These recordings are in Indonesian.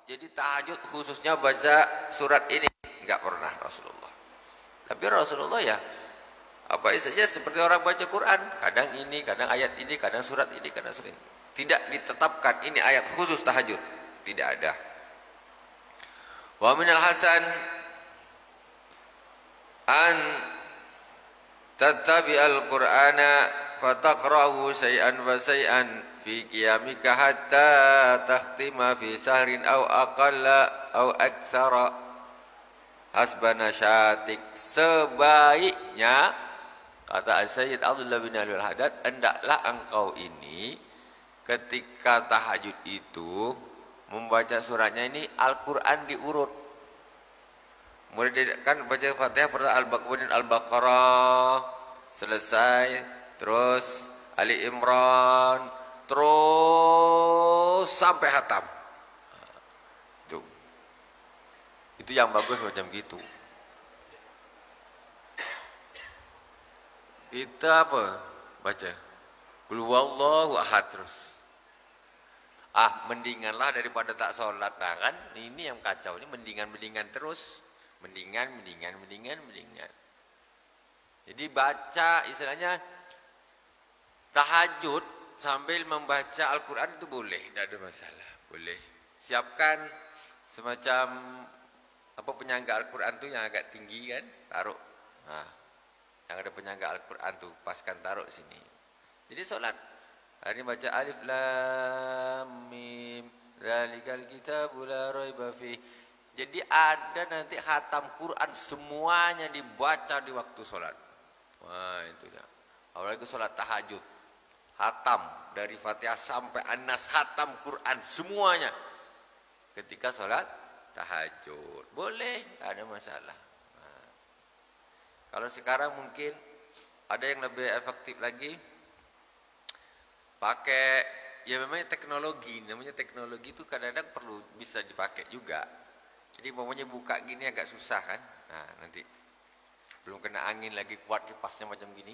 jadi tahajud khususnya baca surat ini enggak pernah Rasulullah. Tapi Rasulullah ya apa saja seperti orang baca Quran, kadang ini, kadang ayat ini, kadang surat ini, kadang surat ini. Tidak ditetapkan ini ayat khusus tahajud, tidak ada. Wa minal hasan an tattabi'al Qur'ana fataqra'u syai'an fa syai'an fi qiyamika hatta takhtima fi sahrin aw aqalla aw aktsara hasba nasyatik. Sebaiknya kata Sayyid Abdullah bin Alwi Al-Haddad, hendaklah engkau ini ketika tahajud itu membaca suratnya ini Al-Quran diurut. Mulai kan baca Fatihah pertama Al-Baqarah selesai, terus Ali Imran, terus sampai khatam. Itu yang bagus macam gitu. Kita apa? Baca Qul huwallahu ahad terus. Mendinganlah daripada tak sholat. Nah kan ini yang kacau, ini mendingan terus. Mendingan. Jadi baca istilahnya tahajud sambil membaca Al-Quran itu boleh, tidak ada masalah, boleh. Siapkan semacam apa penyangga Al-Quran tuh yang agak tinggi kan, taruh. Nah, yang ada penyangga Al-Quran tuh paskan taruh sini. Jadi sholat hari ini baca alif lam mim dzalikal kitabul la raiba fi. Jadi ada nanti khatam Quran semuanya dibaca di waktu sholat. Wah itu ya. Apalagi sholat tahajud, khatam dari Fatihah sampai An-Nas, khatam Quran semuanya ketika sholat tahajud. Boleh, tak ada masalah. Kalau sekarang mungkin ada yang lebih efektif lagi, pakai ya memang teknologi. Namanya teknologi itu kadang-kadang perlu bisa dipakai juga. Jadi umpamanya buka gini agak susah kan. Nah nanti belum kena angin lagi kuat kipasnya macam gini.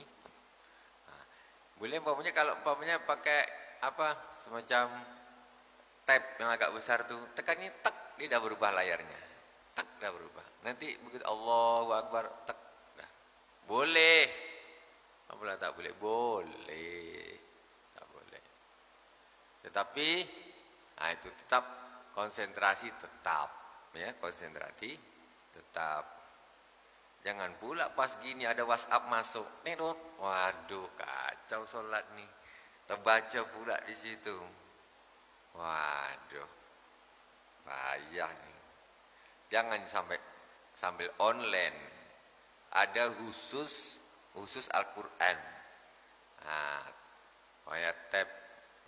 Nah, boleh umpamanya kalau umpamanya pakai apa semacam tab yang agak besar tuh, tekan ini tek, dia dah berubah layarnya. Tek dah berubah. Nanti begitu Allahu Akbar tek. Boleh. Apalah tak boleh? Boleh. Tak boleh. Tetapi itu tetap konsentrasi tetap ya, konsentrasi tetap. Jangan pula pas gini ada WhatsApp masuk. Nedot. Waduh, kacau sholat nih. Terbaca pula di situ. Waduh. Bahaya nih. Jangan sambil online. Ada khusus Al-Quran. Kayak tab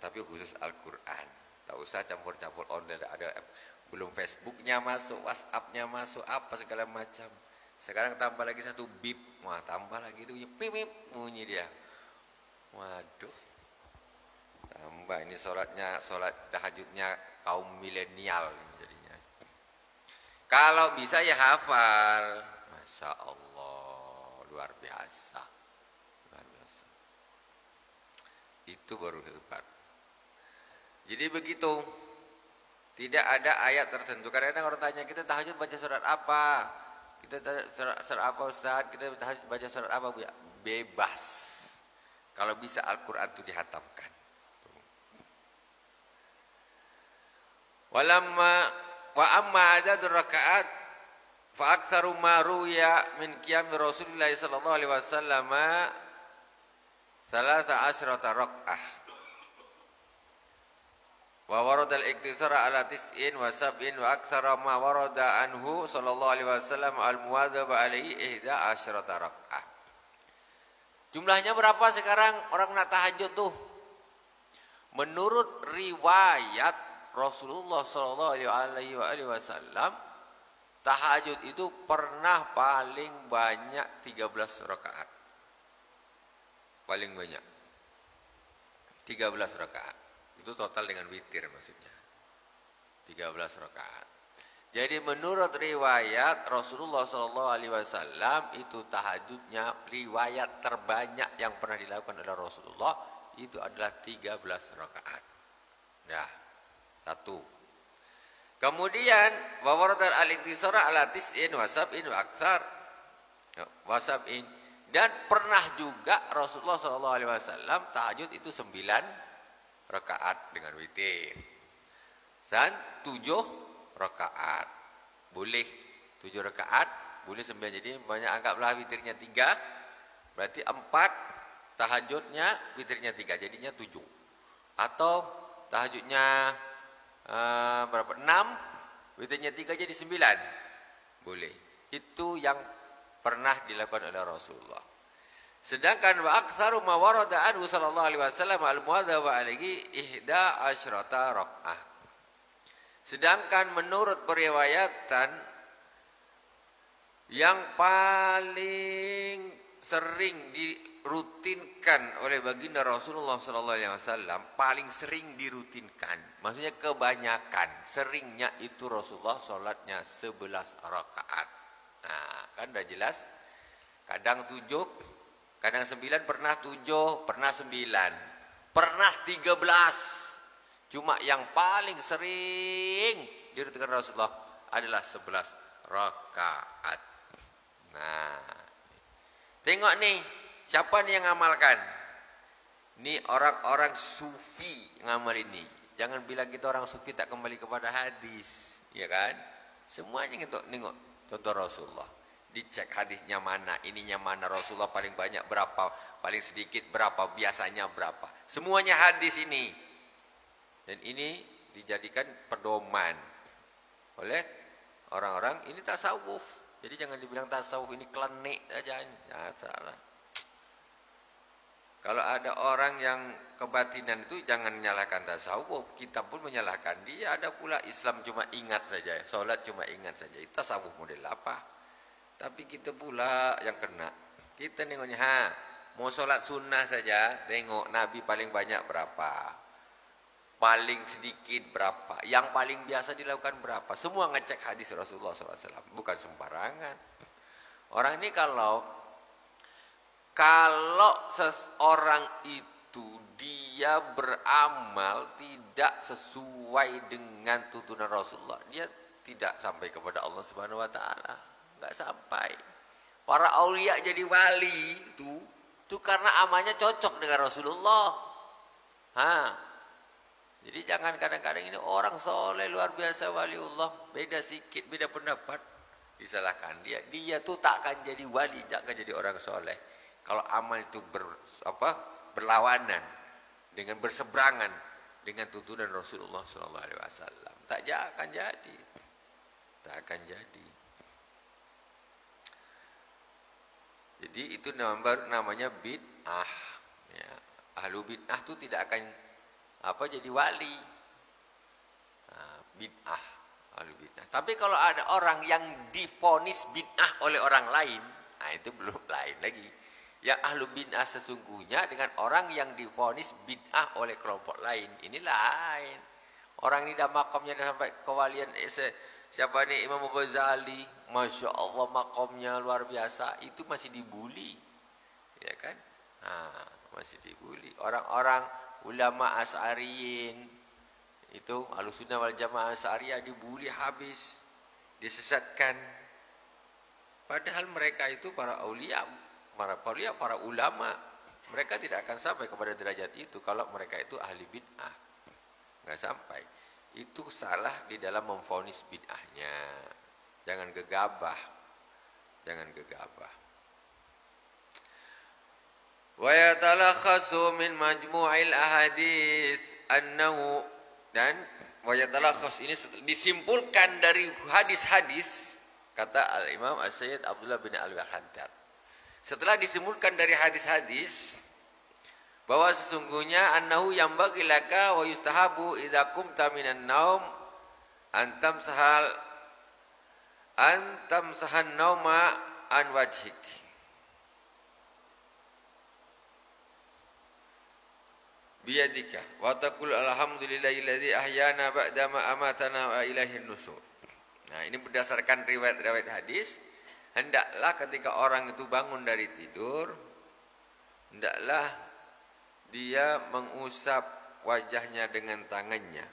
tapi khusus Al-Quran. Tak usah campur-campur online. Ada belum Facebooknya masuk, WhatsAppnya masuk, apa segala macam. Sekarang tambah lagi satu bip. Wah tambah lagi itu bip bunyi dia. Waduh. Tambah ini sholat tahajudnya kaum milenial jadinya. Kalau bisa ya hafal. Masya Allah, luar biasa. Itu baru hebat. Jadi begitu. Tidak ada ayat tertentu. Kadang-kadang orang tanya, kita tahajud baca surat apa? Kita surat apa Ustaz? Kita tahajud baca surat apa Bu? Bebas. Kalau bisa Al-Quran itu dihatamkan. Wa amma adadur rakaat fa aktsaru ma ruya min qiyam Rasulullah sallallahu alaihi wasallam 13 rakaah. Wa warada al-iktisar ala 9 wa 7 wa aktsara ma warada anhu sallallahu alaihi wasallam al-muwadzaba alaihi 11 rakaah. Jumlahnya berapa sekarang orang nak tahajud tuh? Menurut riwayat Rasulullah sallallahu alaihi wasallam, tahajud itu pernah paling banyak 13 rakaat. Paling banyak 13 rakaat. Itu total dengan witir maksudnya. 13 rakaat. Jadi menurut riwayat Rasulullah sallallahu alaihi wasallam itu tahajudnya riwayat terbanyak yang pernah dilakukan oleh Rasulullah itu adalah 13 rakaat. Nah, satu. Kemudian wa waradal al-iktisara ala tis'in wa sab'in wa aktsar wa sab'in, dan pernah juga Rasulullah SAW tahajud itu 9 rakaat dengan witir. Dan 7 rakaat. Boleh 7 rakaat, boleh 9. Jadi banyak, anggaplah witirnya 3, berarti 4 tahajudnya, witirnya 3, jadinya 7. Atau tahajudnya berapa? 6, witirnya 3 jadi 9. Boleh. Itu yang pernah dilakukan oleh Rasulullah. Sedangkan wa aktsaru ma warada anhu sallallahu alaihi wasallam al-muadzaba alaihi 11 rakaat. Sedangkan menurut periwayatan yang paling sering dirutinkan oleh baginda Rasulullah sallallahu alaihi wasallam, paling sering dirutinkan, maksudnya kebanyakan, seringnya itu Rasulullah salatnya 11 rakaat. Nah, kan udah jelas. Kadang 7, kadang 9, pernah 7, pernah 9, pernah 13. Cuma yang paling sering dirutinkan Rasulullah adalah 11 rakaat. Nah, tengok nih, siapa nih yang ngamalkan? Ini orang-orang sufi ngamal ini. Jangan bilang kita orang sufi tak kembali kepada hadis, ya kan? Semuanya nengok contoh Rasulullah. Dicek hadisnya mana, ininya mana, Rasulullah paling banyak berapa, paling sedikit berapa, biasanya berapa. Semuanya hadis ini. Dan ini dijadikan pedoman oleh orang-orang ini tasawuf. Jadi jangan dibilang tasawuf ini klenik saja. Ya, salah. Kalau ada orang yang kebatinan itu jangan menyalahkan tasawuf. Kita pun menyalahkan dia. Ada pula Islam cuma ingat saja, sholat cuma ingat saja. Itu tasawuf model apa? Tapi kita pula yang kena. Kita nengoknya, mau sholat sunnah saja, tengok Nabi paling banyak berapa, paling sedikit berapa, yang paling biasa dilakukan berapa. Semua ngecek hadis Rasulullah SAW, bukan sembarangan. Orang ini kalau seseorang itu dia beramal tidak sesuai dengan tuntunan Rasulullah, dia tidak sampai kepada Allah Subhanahu wa taala. Enggak sampai. Para aulia jadi wali itu karena amalnya cocok dengan Rasulullah. Jadi jangan kadang-kadang ini orang soleh luar biasa waliullah, beda sikit, beda pendapat, disalahkan dia. Dia tuh tak akan jadi wali, tak akan jadi orang soleh. Kalau amal itu berlawanan dengan berseberangan dengan tuntunan Rasulullah SAW, tak akan jadi, tak akan jadi. Jadi itu namanya bid'ah. Ya. Ahlu bid'ah itu tidak akan jadi wali. Bid'ah, ahlu bid'ah. Tapi kalau ada orang yang divonis bid'ah oleh orang lain, itu belum lain lagi. Yang ahlu bid'ah sesungguhnya dengan orang yang divonis bid'ah oleh kelompok lain, ini lain. Orang ini dah makamnya dah sampai kewalian. Siapa nih? Imam Ghazali. Masya Allah makamnya luar biasa. Itu masih dibuli, ya kan? Masih dibuli. Orang-orang ulama Asy'ariyin itu, Ahlussunnah wal Jamaah Asy'ariyah, dibuli habis, disesatkan. Padahal mereka itu para aulia, para ulama. Mereka tidak akan sampai kepada derajat itu kalau mereka itu ahli bid'ah. Nggak sampai. Itu salah di dalam memvonis bid'ahnya. Jangan gegabah. Jangan gegabah. Wa yatalakhasu min majmu'il ahadits annahu, dan wa yatalakhas ini disimpulkan dari hadis-hadis, kata Al-Imam As-Sayyid Abdullah bin Al-Haddad. Setelah disimpulkan dari hadis-hadis bahwa sesungguhnya annahu yambaghi laka wa yustahabu idza qumta minan naum antam sahan nauma an wajhik. Biyadika wa taqul alhamdulillahilladzi ahyana ba'da ma amatana wa ilaihin nusur. Nah, ini berdasarkan riwayat-riwayat hadis, hendaklah ketika orang itu bangun dari tidur, hendaklah dia mengusap wajahnya dengan tangannya.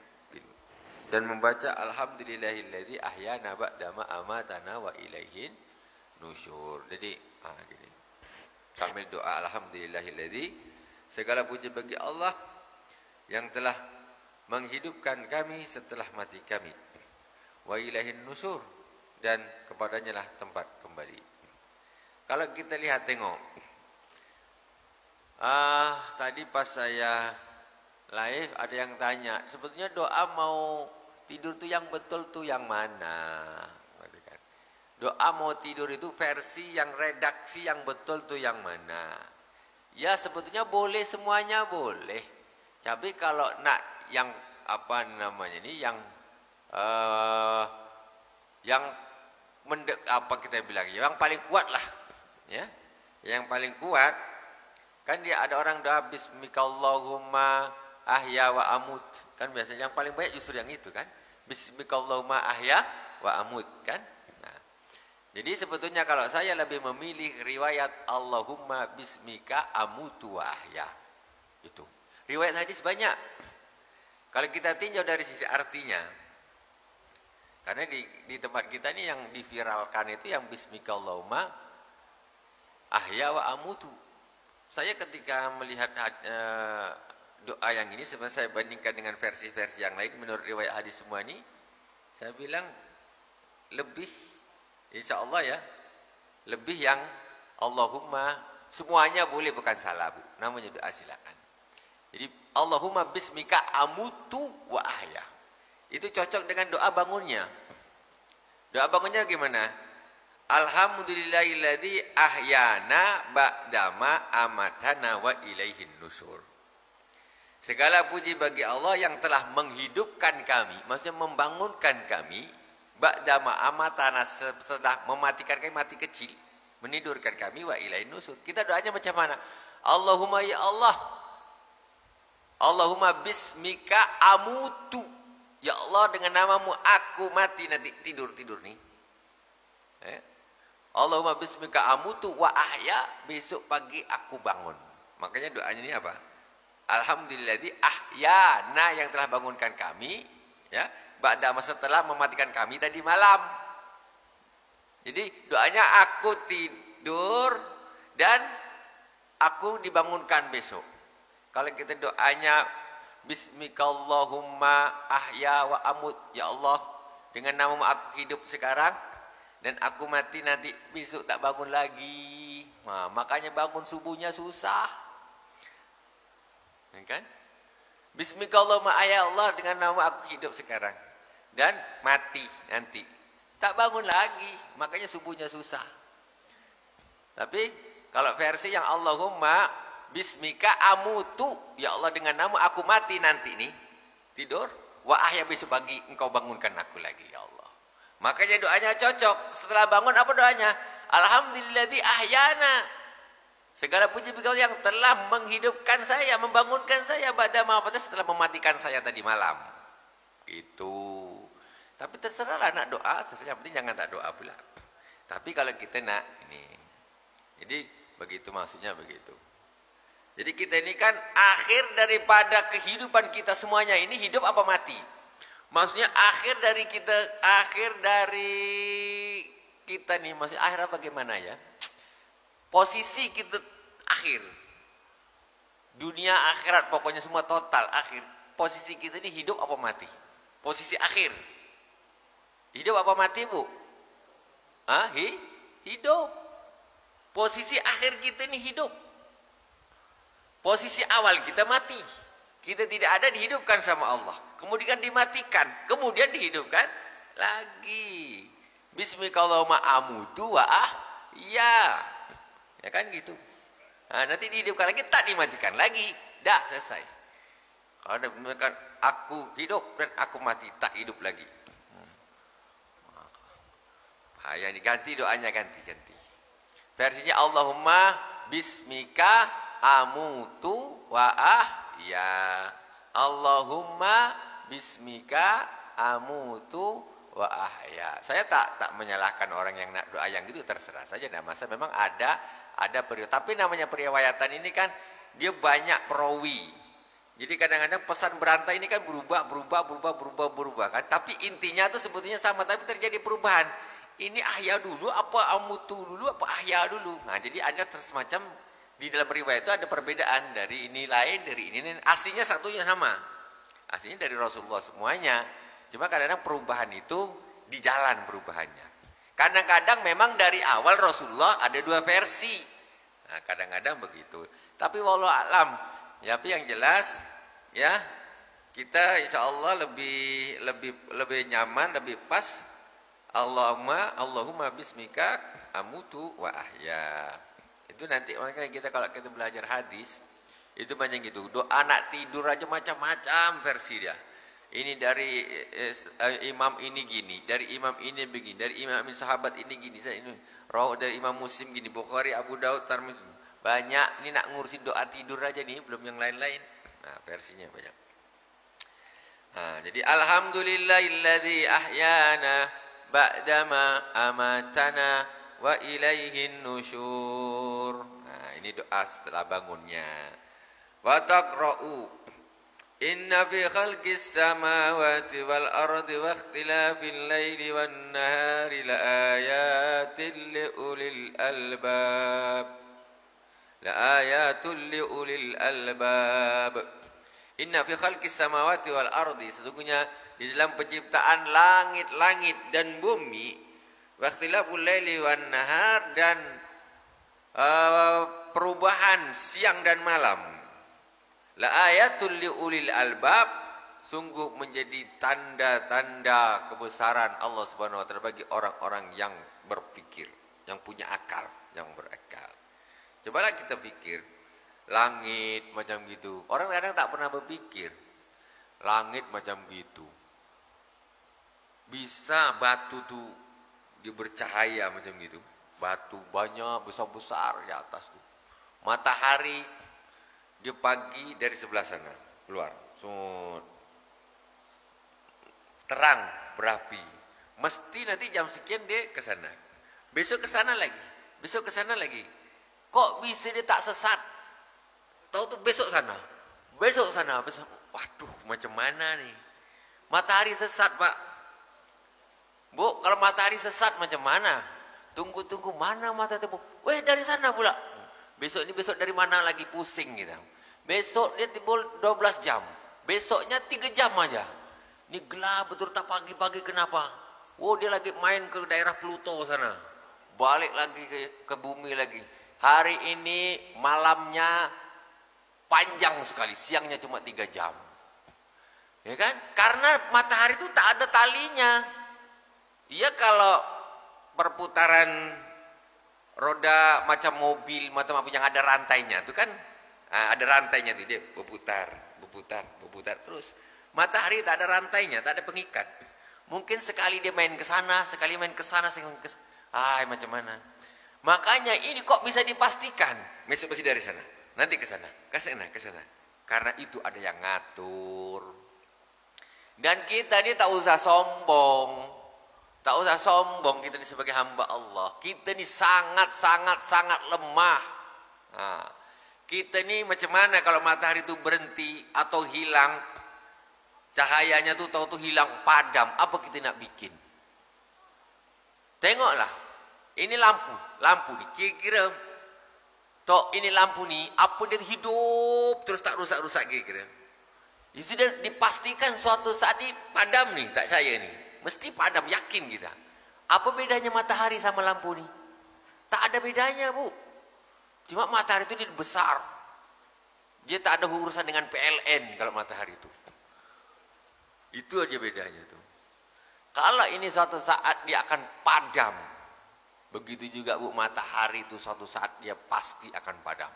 dan membaca alhamdulillahilladzi ahyana ba'da ma amatana wa ilaihin nusyur. Jadi gini. Sambil doa alhamdulillahilladzi, segala puji bagi Allah yang telah menghidupkan kami setelah mati kami. Wa ilaihin nusyur, dan kepadanya lah tempat kembali. Kalau kita lihat tengok, tadi pas saya live ada yang tanya, sebetulnya doa mau tidur tuh yang betul tuh yang mana? Doa mau tidur itu versi yang redaksi yang betul tuh yang mana? Ya sebetulnya boleh, semuanya boleh. Tapi kalau nak yang apa namanya ini, yang apa kita bilang, yang paling kuat lah, ya, yang paling kuat kan dia ada orang doa bismikallahumma ahya wa amut, kan biasanya yang paling banyak justru yang itu kan, bismikallahumma ahya wa amut kan. Nah, jadi sebetulnya kalau saya lebih memilih riwayat Allahumma bismika amutu wa ahya, itu riwayat hadis banyak. Kalau kita tinjau dari sisi artinya, karena di tempat kita ini yang diviralkan itu yang bismikallahumma ahya wa amutu. Saya ketika melihat doa yang ini, sebenarnya saya bandingkan dengan versi-versi yang lain menurut riwayat hadis semua ini, saya bilang lebih, insya Allah ya, lebih yang Allahumma, semuanya boleh, bukan salah Bu, namanya doa silakan. Jadi Allahumma bismika amutu wa ahya, itu cocok dengan doa bangunnya. Doa bangunnya gimana? Alhamdulillahilladzi ahyana ba'dama amatana wa ilaihin nusyur. Segala puji bagi Allah yang telah menghidupkan kami, maksudnya membangunkan kami, ba'dama amatana, setelah mematikan kami mati kecil, menidurkan kami, wa ilaihin nusyur. Kita doanya macam mana? Allahumma ya Allah, Allahumma bismika amutu, ya Allah dengan namamu aku mati nanti, tidur nih. Allahumma bismika amutu wa ahya, besok pagi aku bangun. Makanya doanya ini apa? Alhamdulilladzi ahyana, yang telah bangunkan kami, ya, ba'da setelah mematikan kami tadi malam. Jadi doanya aku tidur dan aku dibangunkan besok. Kalau kita doanya bismikallahumma ahya wa amut, ya Allah dengan namamu aku hidup sekarang dan aku mati nanti besok tak bangun lagi. Nah, makanya bangun subuhnya susah, kan? Bismikallahumma ahya Allah, dengan nama aku hidup sekarang dan mati nanti tak bangun lagi, makanya subuhnya susah. Tapi kalau versi yang Allahumma bismika amutu, ya Allah dengan nama aku mati nanti nih, tidur, wa ahya besok pagi engkau bangunkan aku lagi, ya Allah. Makanya doanya cocok. Setelah bangun apa doanya? Alhamdulillahilladzi ahyana, segala puji bagi Allah yang telah menghidupkan saya, membangunkan saya ba'da ma amatana, setelah mematikan saya tadi malam. Itu. Tapi terserahlah nak doa, yang penting jangan tak doa pula. Tapi kalau kita nak ini, jadi begitu, maksudnya begitu. Jadi kita ini kan akhir daripada kehidupan kita semuanya ini, hidup apa mati? Maksudnya akhir dari kita nih, maksudnya akhir apa gimana ya? Posisi kita akhir. Dunia akhirat pokoknya semua total akhir. Posisi kita ini hidup apa mati? Posisi akhir. Hidup apa mati, Bu? Hidup. Posisi akhir kita ini hidup. Posisi awal kita mati. Kita tidak ada, dihidupkan sama Allah. Kemudian dimatikan. Kemudian dihidupkan lagi. Bismikallahumma amutu wa ahya. Ya kan gitu. Nah, nanti dihidupkan lagi, tak dimatikan lagi. Dah selesai. Kalau ada mengatakan aku hidup dan aku mati, tak hidup lagi. Yang diganti doanya, ganti. Versinya Allahumma bismika amutu wa ahya. Allahumma bismika amutu wa ahya. Saya tak menyalahkan orang yang nak doa yang gitu, terserah saja. Nah, masa memang ada periode. Tapi namanya periwayatan ini kan dia banyak perawi. Jadi kadang-kadang pesan berantai ini kan berubah kan. Tapi intinya tuh sebetulnya sama, tapi terjadi perubahan. Ini ahya dulu, apa amutu dulu, apa ahya dulu. Nah, jadi ada semacam di dalam riwayat itu ada perbedaan dari ini lain, dari ini lain. Aslinya satunya sama. Aslinya dari Rasulullah semuanya. Cuma kadang-kadang perubahan itu di jalan perubahannya. Kadang-kadang memang dari awal Rasulullah ada dua versi. Nah, kadang-kadang begitu. Tapi wallahu alam. Ya, tapi yang jelas ya kita insya Allah lebih nyaman, lebih pas. Allahumma bismika amutu wa ahya. Itu nanti makanya kita kalau kita belajar hadis itu banyak gitu. Doa anak tidur aja macam-macam versi dia. Ini dari imam ini gini, dari imam ini begini, dari imam ini sahabat ini gini, ini dari imam Muslim gini, Bukhari, Abu Daud, Tirmidzi. Banyak, ini nak ngurusin doa tidur aja nih, belum yang lain-lain. Nah, versinya banyak. Nah, jadi alhamdulillahilladzi ahyana ba'dama amatana wa ilaihin nusyur. Nah, ini doa setelah bangunnya. Wa taqra'u inna fi khalqis samawati wal ardi wa ikhtilafil laili wan nahari la ayatin li ulil albab. La ayatul liulil albab. Inna fi khalqis samawati wal ardi, sesungguhnya di dalam penciptaan langit-langit dan bumi, wa ikhtilaful laili wan nahar, dan perubahan siang dan malam. La ayatul liulil albab, sungguh menjadi tanda-tanda kebesaran Allah Subhanahu wa taala bagi orang-orang yang berpikir, yang punya akal, yang berakal. Cobalah kita pikir, langit macam gitu. Orang kadang tak pernah berpikir, langit macam gitu. Bisa batu tuh dia bercahaya macam gitu. Batu banyak besar-besar di atas tuh. Matahari dia pagi dari sebelah sana keluar. Terang berapi. Mesti nanti jam sekian dia ke sana. Besok ke sana lagi. Besok ke sana lagi. Kok bisa dia tak sesat? Tahu tuh besok sana. Besok sana, besok. Waduh, macam mana nih? Matahari sesat, Pak. Bu, kalau matahari sesat macam mana? Tunggu-tunggu mana matahari itu? Weh, dari sana pula. Besok dari mana lagi pusing gitu. Besok dia timbul 12 jam. Besoknya 3 jam aja. Ini gelap betul tak pagi-pagi kenapa? Oh, dia lagi main ke daerah Pluto sana. Balik lagi ke bumi lagi. Hari ini malamnya panjang sekali, siangnya cuma 3 jam. Ya kan? Karena matahari itu tak ada talinya. Iya, kalau perputaran roda macam mobil, macam apa yang ada rantainya itu kan, ada rantainya tuh, dia berputar terus. Matahari tak ada rantainya, tak ada pengikat. Mungkin sekali dia main ke sana, sekali main ke sana, macam mana? Makanya ini kok bisa dipastikan? Besok pasti dari sana, nanti ke sana, ke sana. Karena itu ada yang ngatur. Dan kita ini tak usah sombong. Tak usah sombong kita ini sebagai hamba Allah. Kita ini sangat lemah. Nah, kita ini macam mana kalau matahari itu berhenti atau hilang, cahayanya tuh tahu tuh hilang, padam. Apa kita nak bikin? Tengoklah. Ini lampu nih, kira-kira toh ini lampu nih, apa dia hidup terus tak rusak-rusak kira-kira. Ya sudah dipastikan suatu saat ini padam nih, tak saya nih. Mesti padam, yakin kita. Apa bedanya matahari sama lampu nih? Tak ada bedanya, Bu. Cuma matahari itu dia besar. Dia tak ada urusan dengan PLN kalau matahari itu. Itu aja bedanya tuh. Kalau ini suatu saat dia akan padam. Begitu juga, Bu, matahari itu suatu saat dia pasti akan padam.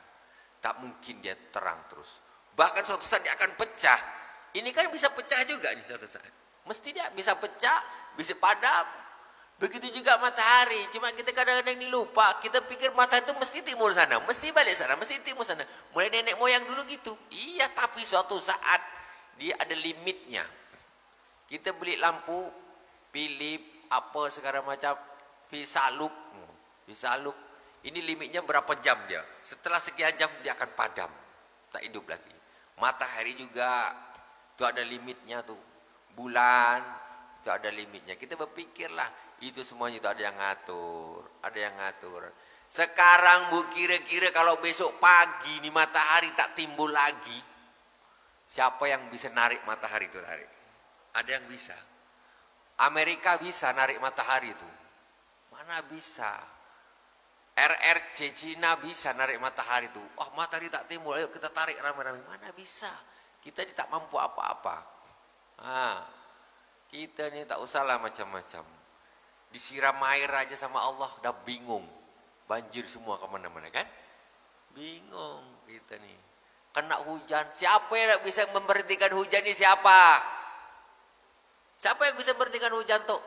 Tak mungkin dia terang terus. Bahkan suatu saat dia akan pecah. Ini kan bisa pecah juga nih suatu saat. Mesti dia bisa pecah, bisa padam. Begitu juga matahari. Cuma kita kadang-kadang ini lupa. Kita pikir matahari itu mesti timur sana, mesti balik sana, mesti timur sana. Mulai nenek moyang dulu gitu. Iya, tapi suatu saat dia ada limitnya. Kita beli lampu Philips, apa sekarang macam Visaluk. Ini limitnya berapa jam dia. Setelah sekian jam dia akan padam. Tak hidup lagi. Matahari juga itu ada limitnya tuh. Bulan itu ada limitnya. Kita berpikirlah itu semuanya itu ada yang ngatur, ada yang ngatur. Sekarang Bu, kira-kira kalau besok pagi nih matahari tak timbul lagi, siapa yang bisa narik matahari itu tarik? Ada yang bisa. Amerika bisa narik matahari itu. Mana bisa? RRC Cina bisa narik matahari itu. Wah, matahari tak timbul, ayo kita tarik ramai-ramai. Mana bisa? Kita ini tak mampu apa-apa. Kita ini tak usahlah macam-macam. Disiram air aja sama Allah udah bingung. Banjir semua kemana-mana kan? Bingung kita nih. Kena hujan. Siapa yang bisa memberhentikan hujan ini siapa? Siapa yang bisa memberhentikan hujan tuh?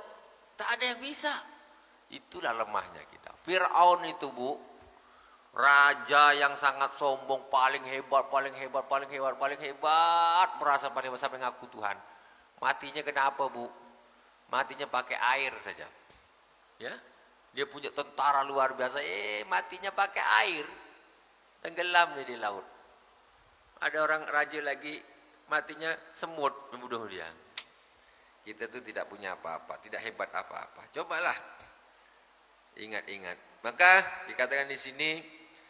Tak ada yang bisa. Itulah lemahnya kita. Fir'aun itu Bu, raja yang sangat sombong, paling hebat, merasa paling hebat sampai ngaku Tuhan. Matinya kenapa Bu? Matinya pakai air saja. Ya, dia punya tentara luar biasa. Matinya pakai air, tenggelam dia di laut. Ada orang raja lagi matinya semut membunuh dia. Kita tuh tidak punya apa-apa, tidak hebat apa-apa. Cobalah ingat-ingat. Maka dikatakan di sini,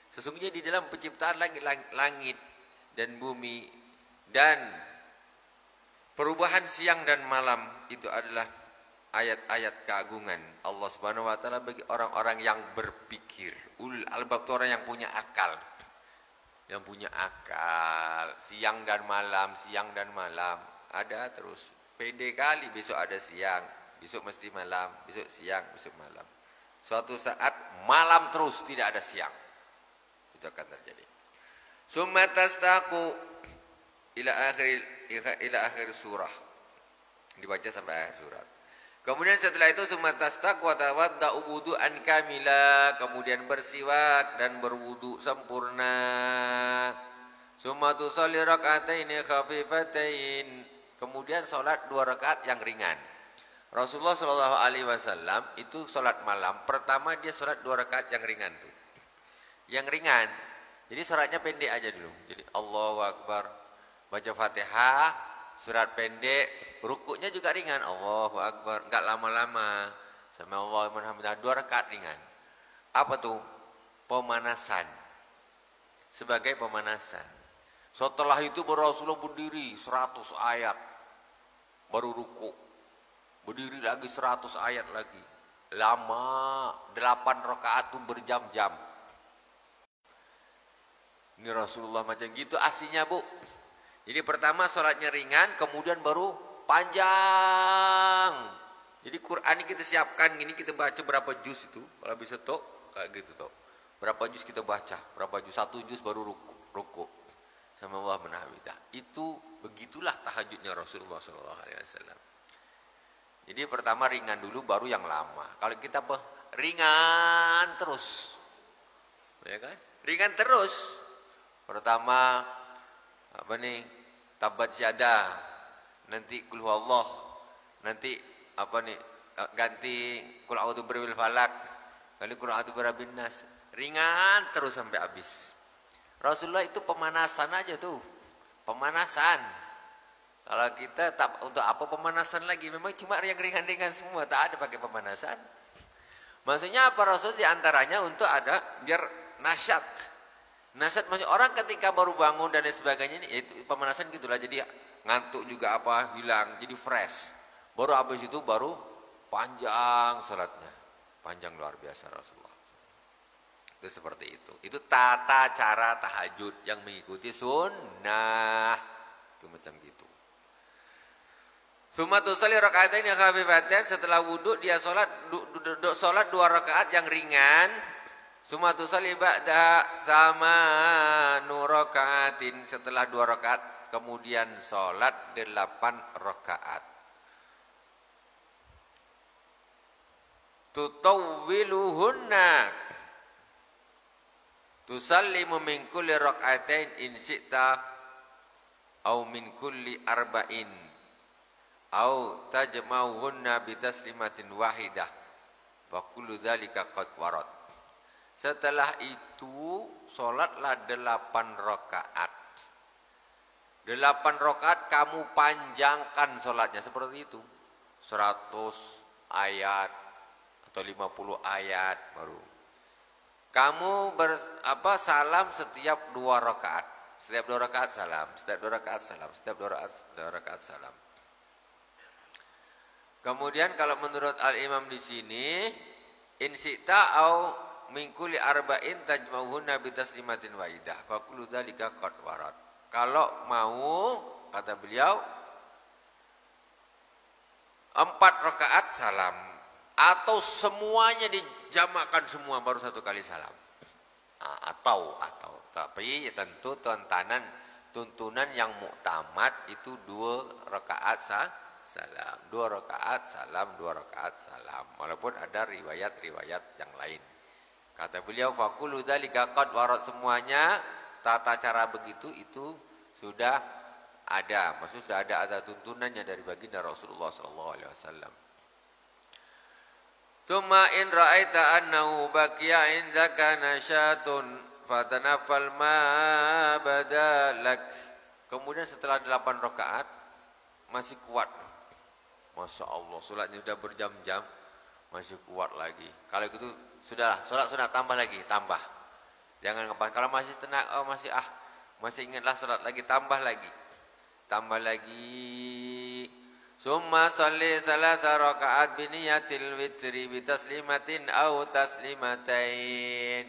sesungguhnya di dalam penciptaan langit dan bumi dan perubahan siang dan malam itu adalah ayat-ayat keagungan Allah Subhanahu wa taala bagi orang-orang yang berpikir. Ulul albab itu orang yang punya akal. Yang punya akal, siang dan malam, siang dan malam. Ada terus. Pede kali besok ada siang, besok mesti malam, besok siang, besok malam. Suatu saat malam terus tidak ada siang. Itu akan terjadi. Summa tastaqu ila akhir surah. Dibaca sampai akhir surat. Kemudian setelah itu summa tastaqu wa tawadda'u wudu'an kamila, kemudian bersiwak dan berwudu sempurna. Summa tusalli rak'ataini khafifatain, kemudian salat 2 rakaat yang ringan. Rasulullah Shallallahu Alaihi Wasallam itu sholat malam pertama dia sholat 2 rakaat yang ringan tuh, yang ringan. Jadi sholatnya pendek aja dulu. Jadi Allahu Akbar, baca Fatihah, surat pendek, rukuknya juga ringan. Allahu Akbar, enggak lama-lama. Sama Allah Alhamdulillah 2 rakaat ringan. Apa tuh? Pemanasan. Sebagai pemanasan. Setelah itu Rasulullah berdiri 100 ayat, baru rukuk. Berdiri lagi 100 ayat lagi. Lama, 8 rakaat tuh berjam-jam. Ini Rasulullah macam gitu aslinya Bu. Jadi pertama sholatnya ringan, kemudian baru panjang. Jadi Quran ini kita siapkan gini, kita baca berapa juz itu. Kalau bisa toh, kayak gitu toh. Berapa juz kita baca, berapa juz, 1 juz baru ruku. Sama Allah menahwidah. Itu begitulah tahajudnya Rasulullah SAW. Jadi pertama ringan dulu baru yang lama. Kalau kita ringan terus. Ya kan? Ringan terus. Pertama apa nih? Tabat syada. Nanti qul huwallah. Nanti apa nih? Ganti qul a'udzu birabbil falaq. Kali qul a'udzu birabbin nas. Ringan terus sampai habis. Rasulullah itu pemanasan aja tuh. Pemanasan. Kalau kita tak untuk apa pemanasan lagi? Memang cuma yang ringan-ringan semua, tak ada pakai pemanasan. Maksudnya apa Rasul diantaranya untuk ada biar nasyat. Nasyat maksudnya orang ketika baru bangun dan lain sebagainya ini itu pemanasan gitulah. Jadi ngantuk juga apa hilang, jadi fresh. Baru habis itu baru panjang salatnya, panjang luar biasa Rasulullah. Itu seperti itu. Itu tata cara tahajud yang mengikuti sunnah. Itu macam gitu. Sumatu sholli rakaatain yang khafifatain, setelah wudhu dia sholat 2 rakaat yang ringan. Sumatu sholli ba'da sama nurakaatin, setelah 2 rakaat kemudian sholat 8 rakaat. Tutawwiluhunna, tusallimu min kulli rakaatain in syi'ta au min kulli arba'in. Au tajma'uhunna bitaslimatin wahidah wa kullu dzalika qad warad. Setelah itu salatlah 8 rakaat. 8 rakaat kamu panjangkan sholatnya seperti itu. 100 ayat atau 50 ayat baru. Kamu salam setiap 2 rakaat. Setiap 2 rakaat salam, setiap 2 rakaat salam, setiap 2 rakaat salam. Kemudian kalau menurut Al-Imam di sini, in syi'ta au min kulli arba'in tajma'uhunna bi taslimatin wahidah fa kullu dzalika qad warad. Kalau mau, kata beliau, 4 rakaat salam atau semuanya dijamakkan semua baru 1 kali salam. Atau tapi ya tentu tuntunan yang muktamad itu 2 rakaat salam, 2 rakaat salam, 2 rakaat salam. Walaupun ada riwayat-riwayat yang lain. Kata beliau faqulu dzalika qad warad, semuanya tata cara begitu itu sudah ada. Maksudnya sudah ada tuntunannya dari baginda Rasulullah sallallahu alaihi wasallam. Tsumma in ra'aita annahu baqiya indaka nasyatun fatanaffal ma badalak. Kemudian setelah 8 rakaat masih kuat. Masya Allah, sholatnya sudah berjam-jam masih kuat lagi. Kalau gitu sudah sholat sunat tambah lagi, tambah. Jangan ngepas. Kalau masih tenang, masih ingatlah sholat lagi, tambah lagi. Tambah lagi. Summa sholli 3 rakaat biniyatil witri bitaslimatin au taslimatain.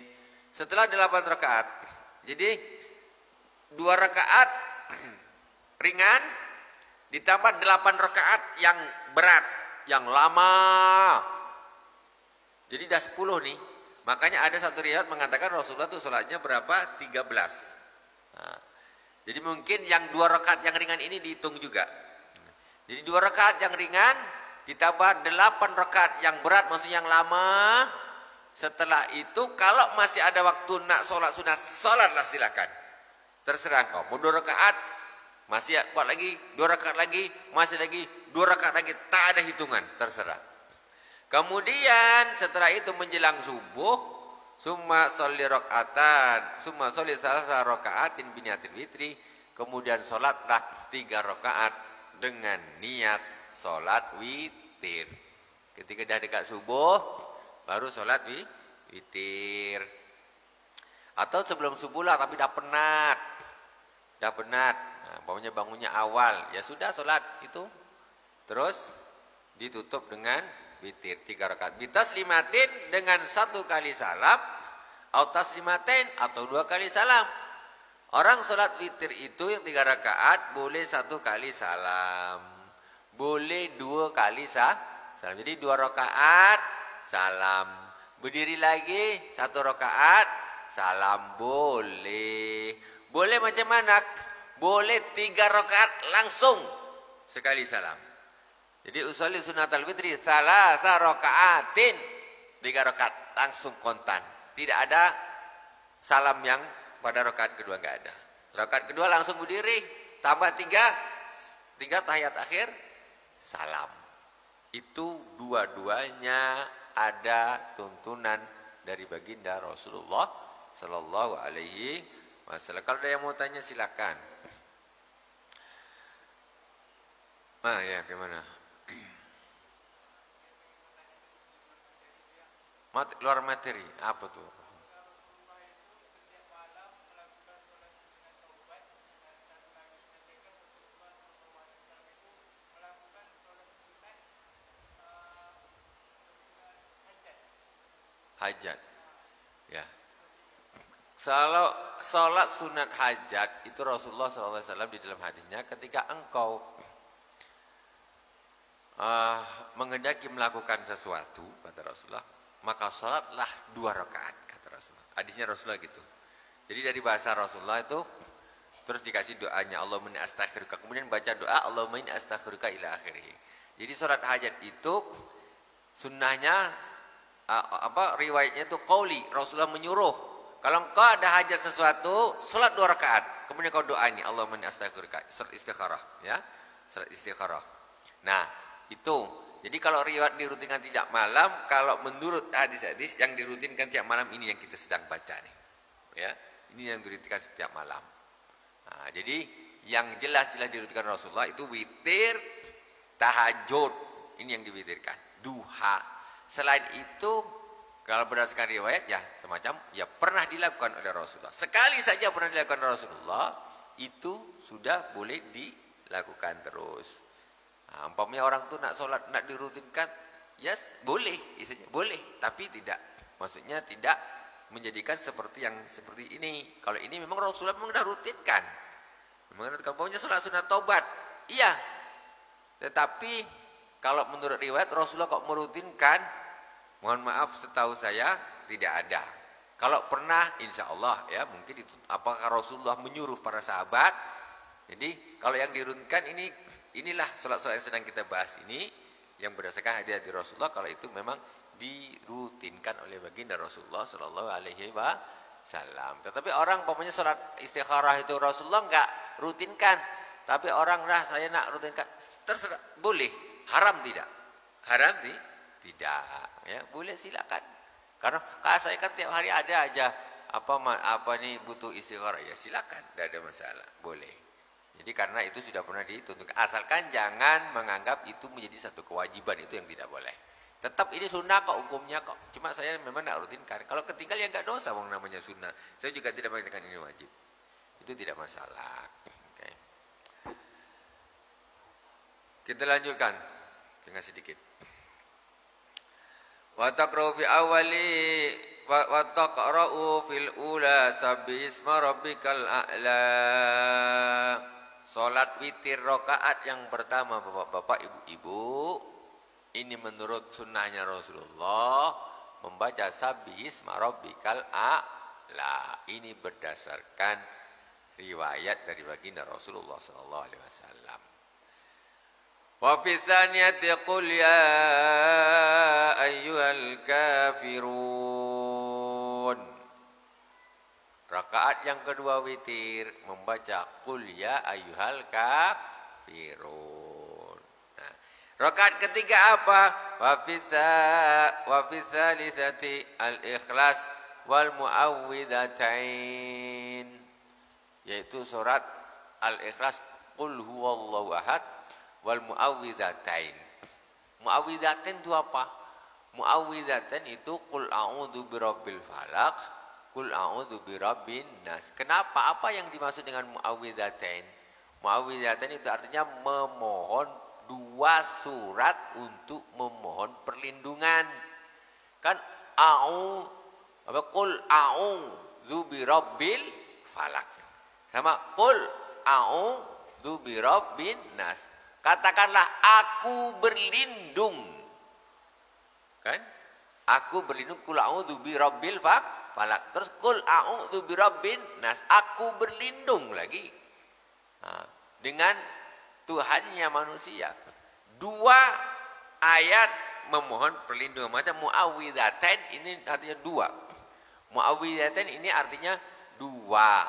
Setelah 8 rakaat. Jadi 2 rakaat ringan ditambah 8 rakaat yang berat, yang lama. Jadi dah 10 nih. Makanya ada satu riwayat mengatakan Rasulullah itu sholatnya berapa? 13. Nah, jadi mungkin yang 2 rakaat yang ringan ini dihitung juga. Jadi 2 rakaat yang ringan ditambah 8 rakaat yang berat, maksudnya yang lama. Setelah itu kalau masih ada waktu nak sholat sunat, sholatlah silakan. Terserah kau. Mau 2 rakaat, masih kuat lagi, 2 rakaat lagi, masih lagi, 2 rakaat lagi, tak ada hitungan, terserah. Kemudian setelah itu menjelang subuh, summa sholli rakaatan, summa sholli 3 rakaatin biniyatil witri, kemudian sholatlah 3 rakaat dengan niat sholat witir. Ketika dah dekat subuh, baru sholat witir. Atau sebelum subuh lah, tapi dah penat. Nah, pokoknya bangunnya awal, ya sudah sholat itu. Terus ditutup dengan witir 3 rakaat. Bitaslimatin dengan 1 kali salam, atau taslimatain atau 2 kali salam. Orang sholat witir itu yang 3 rakaat boleh 1 kali salam, boleh 2 kali salam. Jadi 2 rakaat salam, berdiri lagi 1 rakaat salam, boleh. Boleh macam mana? Boleh 3 rakaat langsung sekali salam. Jadi usolli sunatal witri 3 rakaatin, 3 rakaat langsung kontan. Tidak ada salam yang pada rakaat kedua, enggak ada. Rakaat kedua langsung berdiri, tambah 3 tahiyat akhir salam. Itu dua-duanya ada tuntunan dari baginda Rasulullah sallallahu alaihi wasallam. Kalau ada yang mau tanya silakan. Ya gimana? Luar materi apa tuh? Hajat, ya. Kalau sholat sunat hajat itu Rasulullah SAW di dalam hadisnya, ketika engkau menghendaki melakukan sesuatu, kata Rasulullah, maka sholatlah 2 rakaat, kata Rasulullah. Hadisnya Rasulullah gitu. Jadi dari bahasa Rasulullah itu terus dikasih doanya Allahumma inni astaghfiruka, kemudian baca doa Allahumma inni astaghfiruka ila akhirih. Jadi sholat hajat itu sunnahnya riwayatnya itu qauli, Rasulullah menyuruh kalau engkau ada hajat sesuatu, sholat 2 rakaat, kemudian kau doa ini Allahumma inni astaghfiruka, sholat istikharah, ya, sholat istikharah. Nah itu, jadi kalau riwayat dirutinkan tidak malam, kalau menurut hadis-hadis yang dirutinkan tiap malam ini yang kita sedang baca nih, ya, ini yang dirutinkan setiap malam. Nah, jadi yang jelas-jelas dirutinkan Rasulullah itu witir, tahajud. Ini yang diwitirkan. Duha. Selain itu, kalau berdasarkan riwayat ya semacam ya pernah dilakukan oleh Rasulullah. Sekali saja pernah dilakukan Rasulullah, itu sudah boleh dilakukan terus. Nah, umpamanya orang tuh nak sholat, nak dirutinkan, yes, boleh, isinya boleh, tapi tidak. Maksudnya tidak menjadikan seperti yang seperti ini. Kalau ini memang Rasulullah memang dah rutinkan. Memang umpamanya sholat sunat taubat, iya. Tetapi kalau menurut riwayat Rasulullah kok merutinkan, mohon maaf setahu saya tidak ada. Kalau pernah, insya Allah ya mungkin itu apakah Rasulullah menyuruh para sahabat. Jadi kalau yang dirutinkan inilah sholat-sholat yang sedang kita bahas ini yang berdasarkan hadis dari Rasulullah. Kalau itu memang dirutinkan oleh baginda Rasulullah Shallallahu Alaihi Wasallam. Tetapi orang pokoknya sholat istikharah itu Rasulullah enggak rutinkan. Tapi orang saya nak rutinkan, terserah, boleh. Haram tidak? Haram tidak. Ya boleh silakan. Karena saya kan tiap hari ada aja apa nih butuh istikharah, ya silakan, tidak ada masalah, boleh. Jadi karena itu sudah pernah ditentukan, asalkan jangan menganggap itu menjadi satu kewajiban, itu yang tidak boleh. Tetap ini sunnah kok hukumnya kok. Cuma saya memang tidak rutinkan. Kalau ketinggal ya nggak dosa, wong namanya sunnah. Saya juga tidak mengatakan ini wajib. Itu tidak masalah. Oke. Kita lanjutkan dengan sedikit. Wa taqra'u fi awali wa taqra'u fil ula sabbi isma rabbikal a'la. Salat witir rakaat yang pertama Bapak-bapak, Ibu-ibu, ini menurut sunnahnya Rasulullah membaca sabbi isma rabbikal a'la. Ini berdasarkan riwayat dari baginda Rasulullah sallallahu alaihi wasallam. Wa fi tsaniyati qul ya ayyuhal kafirun. Rakaat yang kedua witir membaca qul ya ayyuhal kafirun. Nah, rakaat ketiga apa? Wa fi tsalitsati al-ikhlas wal muawwidzatain. Yaitu surat al-ikhlas qul huwallahu ahad wal muawwidzatain. Muawwidzatain itu apa? Muawwidzatain itu qul a'udzu birabbil falaq, qul a'udzu birabbin nas. Kenapa? Apa yang dimaksud dengan muawwidzatain? Muawwidzatain itu artinya memohon dua surat untuk memohon perlindungan. Kan qul a'udzu birabbil falaq sama qul a'udzu birabbin nas. Katakanlah aku berlindung. Kan? Aku berlindung qul a'udzu birabbil falaq. Terus qul a'udzu birabbin nas. Aku berlindung lagi. Nah, dengan Tuhannya manusia. Dua ayat memohon perlindungan. Macam muawwidzatain ini artinya dua. Muawwidzatain ini artinya dua.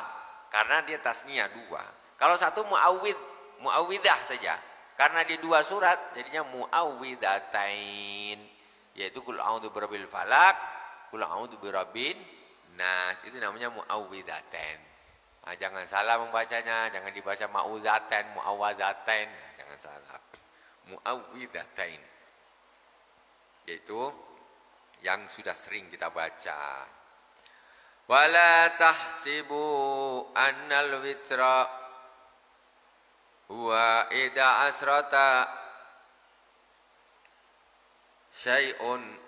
Karena dia tasniah dua. Kalau satu muawwidzah saja. Karena dia dua surat, jadinya muawwidzatain. Yaitu qul a'udzu birabbil falaq, qul a'udzu birabbin nas. Itu namanya muawwidzatain. Nah, jangan salah membacanya, jangan dibaca muawwidzatain, muawwidzatain. Nah, jangan salah. Muawwidzatain. Yaitu yang sudah sering kita baca. Wala tahsibu annal witra huwa ida asrata syai'un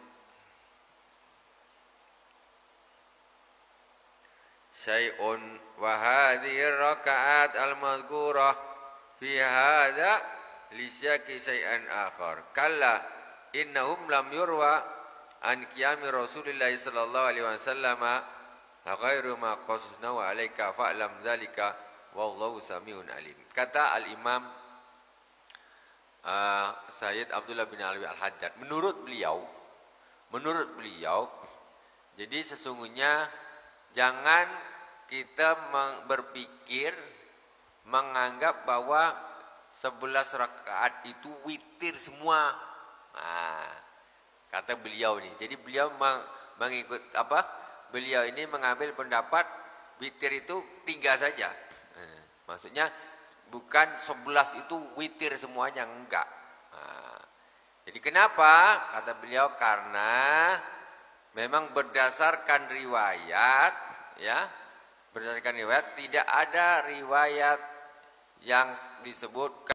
wa hadhihi rakaat al-madhkurah fi hadha li syaki syai'an akhar. Kalla innahum lam yurwa an qiyami Rasulillah sallallahu alaihi wasallam ghairu ma qasasna wa alayka fa'lam dzalika wallahu samiun alim. Kata al-Imam Sayyid Abdullah bin Alwi al-Haddad, menurut beliau, jadi sesungguhnya jangan kita berpikir menganggap bahwa 11 rakaat itu witir semua. Nah, kata beliau nih. Jadi beliau mengikut Beliau ini mengambil pendapat witir itu 3 saja. Maksudnya Bukan 11 itu witir semuanya, enggak. Nah, jadi kenapa? Kata beliau, karena memang berdasarkan riwayat, ya, berdasarkan riwayat tidak ada riwayat yang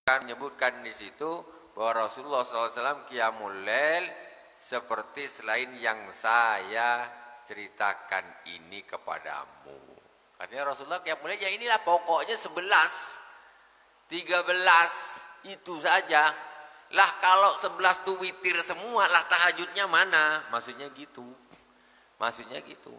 menyebutkan di situ bahwa Rasulullah SAW qiyamul lail seperti selain yang saya ceritakan ini kepadamu. Katanya Rasulullah qiyamul lail ya inilah pokoknya 11, 13 itu saja. Lah kalau 11 itu witir semua, lah tahajudnya mana? Maksudnya gitu. Maksudnya gitu.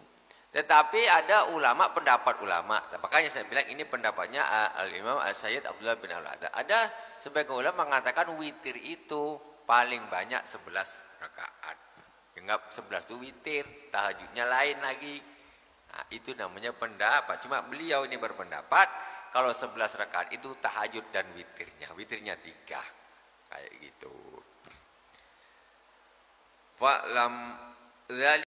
Tetapi ada ulama, pendapat ulama. Makanya saya bilang ini pendapatnya Al-Imam Al-Sayyid Abdullah bin Al-Adha. Ada sebagian ulama mengatakan witir itu paling banyak 11 rakaat. Enggak 11 itu witir, tahajudnya lain lagi. Nah, itu namanya pendapat. Cuma beliau ini berpendapat kalau 11 rakaat itu tahajud dan witirnya 3. Kayak gitu. Fa'lam